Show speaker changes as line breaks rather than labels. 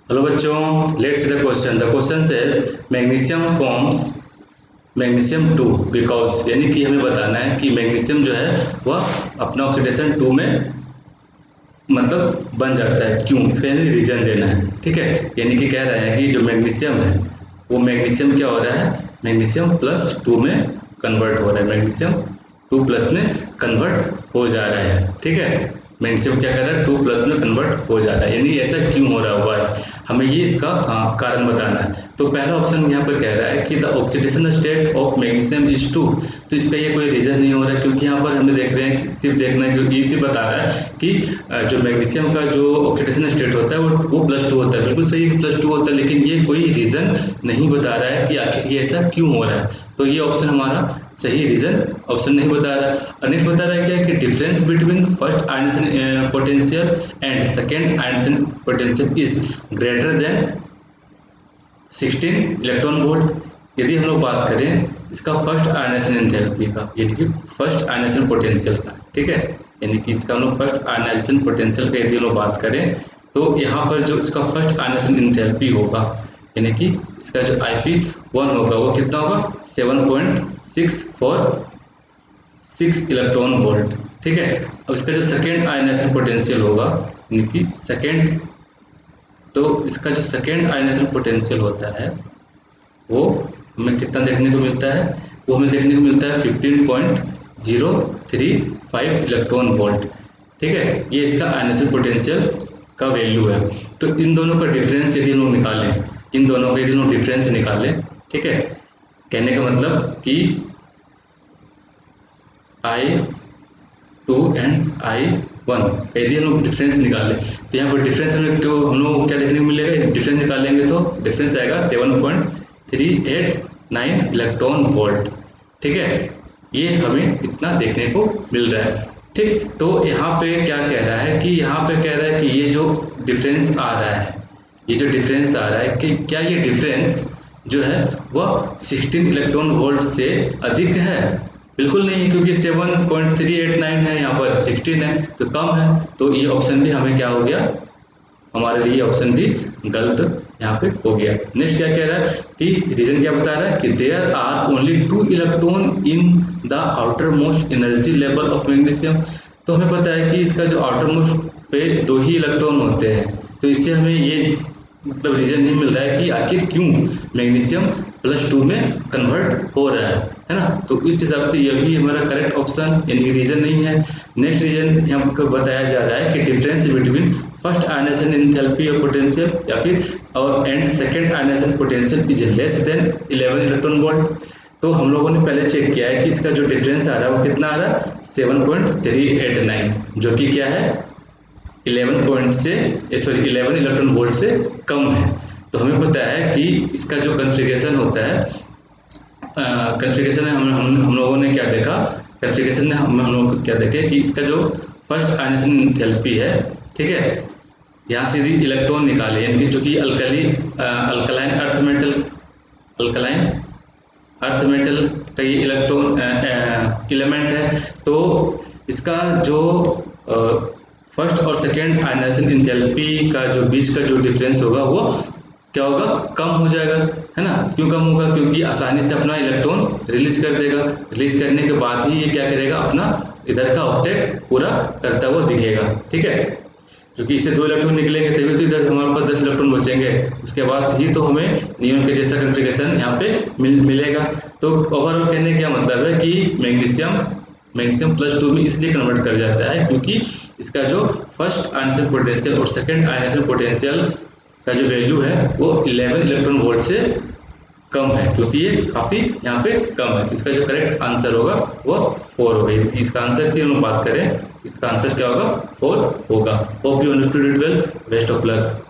Hello बच्चों, let's see the question. The question says magnesium forms magnesium 2 because, यानी कि हमें बताना है कि मैग्नीशियम जो है वह अपना ऑक्सीडेशन 2 में मतलब बन जाता है, क्यों, इसका यानी रीजन देना है। ठीक है, यानी कि कह रहा है कि जो मैग्नीशियम है वो मैग्नीशियम क्या हो रहा है, मैग्नीशियम प्लस 2 में कन्वर्ट हो रहा है, मैग्नीशियम 2 प्लस में कन्वर्ट हो जा रहा है। ठीक है, मैग्नीशियम क्या कर रहा है, 2 प्लस में कन्वर्ट हो जा रहा है, यानी ऐसा क्यों हो रहा हुआ है, हमें ये इसका कारण बताना है। तो पहला ऑप्शन यहाँ पर कह रहा है कि the oxidation state of magnesium is 2। तो इसका ये कोई रीजन नहीं हो रहा है, क्योंकि यहाँ पर हमें देख रहे हैं कि सिर्फ देखना है, क्योंकि इसी बता रहा है कि जो मैग्नीशियम का जो ऑक्सीडेशन स्टेट होता है वो +2 होता है। बिल्कुल सही, +2 होता है, लेकिन ये कोई रीजन नहीं बता रहा है कि आखिर ये ऐसा क्यों हो रहा है। तो ये ऑप्शन हमारा सही रीजन ऑप्शन नहीं बता रहा है। और नेक्स्ट बता रहा है क्या कि difference between first ionisation potential and second ionisation potential is greater than 16 electron volt. यदि हम लोग बात करें इसका फर्स्ट आयनाइजेशन एंथैल्पी का, यानी कि फर्स्ट आयनाइजेशन पोटेंशियल का, ठीक है, यानी कि इसका हम लोग फर्स्ट आयनाइजेशन पोटेंशियल का यदि हम लोग बात करें तो यहाँ पर जो इसका फर्स्ट आयनाइजेशन एंथैल्पी होगा, यानी कि इसका जो IP1 होगा वो कितना होगा, 7.646 इलेक्ट्रॉन वोल्ट। ठीक है, और इसका जो सेकेंड आयनाइजेशन पोटेंशियल होगा, यानी कि सेकेंड, तो इसका जो सेकेंड आयनाइजेशन पोटेंशियल होता है वो हमें कितना देखने को मिलता है, वो हमें देखने को मिलता है 15.035 इलेक्ट्रॉन वोल्ट। ठीक है, ये इसका आयनाइजेशन पोटेंशियल का वैल्यू है। तो इन दोनों का डिफरेंस यदि हम लोग निकालें, इन दोनों का यदि हम लोग डिफरेंस निकालें, ठीक है, कहने का मतलब कि I2 एंड I1 यदि हम लोग डिफरेंस निकालें तो यहाँ पर डिफरेंस हम लोग क्या देखने को मिलेगा, डिफरेंस निकालेंगे तो डिफरेंस आएगा 7.389 इलेक्ट्रॉन वोल्ट। ठीक है, ये हमें इतना देखने को मिल रहा है। ठीक, तो यहाँ पे क्या कह रहा है कि यहाँ पे कह रहा है कि ये जो डिफरेंस आ रहा है, ये जो डिफरेंस आ रहा है कि क्या ये डिफरेंस जो है वह 16 इलेक्ट्रॉन वोल्ट से अधिक है। बिल्कुल नहीं है, क्योंकि 7.389 है, यहाँ पर 16 है तो कम है। तो ये ऑप्शन भी हमें क्या हो गया, हमारे लिए ऑप्शन भी गलत यहाँ पे हो गया। नेक्स्ट क्या कह रहा है कि रीजन क्या बता रहा है कि there are only 2 electron in the outermost energy level of magnesium. तो हमें पता है कि इसका जो आउटर मोस्ट पे 2 ही इलेक्ट्रॉन होते हैं, तो इससे हमें ये मतलब रीजन नहीं मिल रहा है कि आखिर क्यों मैग्नीशियम +2 में कन्वर्ट हो रहा है ना। तो इस हिसाब से यह भी हमारा करेक्ट ऑप्शन यानी रीजन नहीं है। नेक्स्ट रीजन हमको बताया जा रहा है कि difference between first ionisation enthalpy of potential या फिर और and second ionisation potential is less than 11 electron volt. तो हम लोगों ने पहले चेक किया है कि इसका जो डिफरेंस आ रहा है वो कितना आ रहा है, 7.389, जो कि क्या है 11 इलेक्ट्रॉन वोल्ट से कम है। तो हमें पता है कि इसका जो कन्फिगरेशन होता है, कन्फिगरेशन में हम लोगों ने क्या देखा, कन्फिगरेशन में हम लोगों को क्या देखे कि इसका जो फर्स्ट आयनाइजेशन एंथैल्पी है, ठीक है, यहाँ से यदि इलेक्ट्रॉन निकाले, यानी कि जो कि अल्कलाइन अर्थ मेटल का ये इलेक्ट्रॉन एलिमेंट है, तो इसका जो फर्स्ट और सेकेंड आयनाइजेशन एंथैल्पी का जो बीच का जो डिफरेंस होगा वो क्या होगा, कम हो जाएगा, है ना। क्यों कम होगा, क्योंकि आसानी से अपना इलेक्ट्रॉन रिलीज कर देगा, रिलीज करने के बाद ही ये क्या करेगा, अपना इधर का ऑक्टेट पूरा करता हुआ दिखेगा। ठीक है, क्योंकि इससे 2 इलेक्ट्रॉन निकलेंगे तभी तो इधर हमारे पास 10 इलेक्ट्रॉन बचेंगे, उसके बाद ही तो हमें नियॉन के जैसा कन्फिगरेशन यहाँ पे मिलेगा। तो ओवरऑल कहने का मतलब है कि मैग्नीशियम +2 में इसलिए कन्वर्ट कर जाता है क्योंकि इसका जो फर्स्ट आयनाइजेशन पोटेंशियल और सेकेंड आयनाइजेशन पोटेंशियल का जो वैल्यू है वो 11 इलेक्ट्रॉन वोल्ट से कम है, क्योंकि ये काफ़ी यहाँ पे कम है। तो इसका जो करेक्ट आंसर होगा वो 4 होगा। इसका आंसर की हम बात करें, इसका आंसर क्या होगा, 4 होगा। Hope you understood it well, best of luck.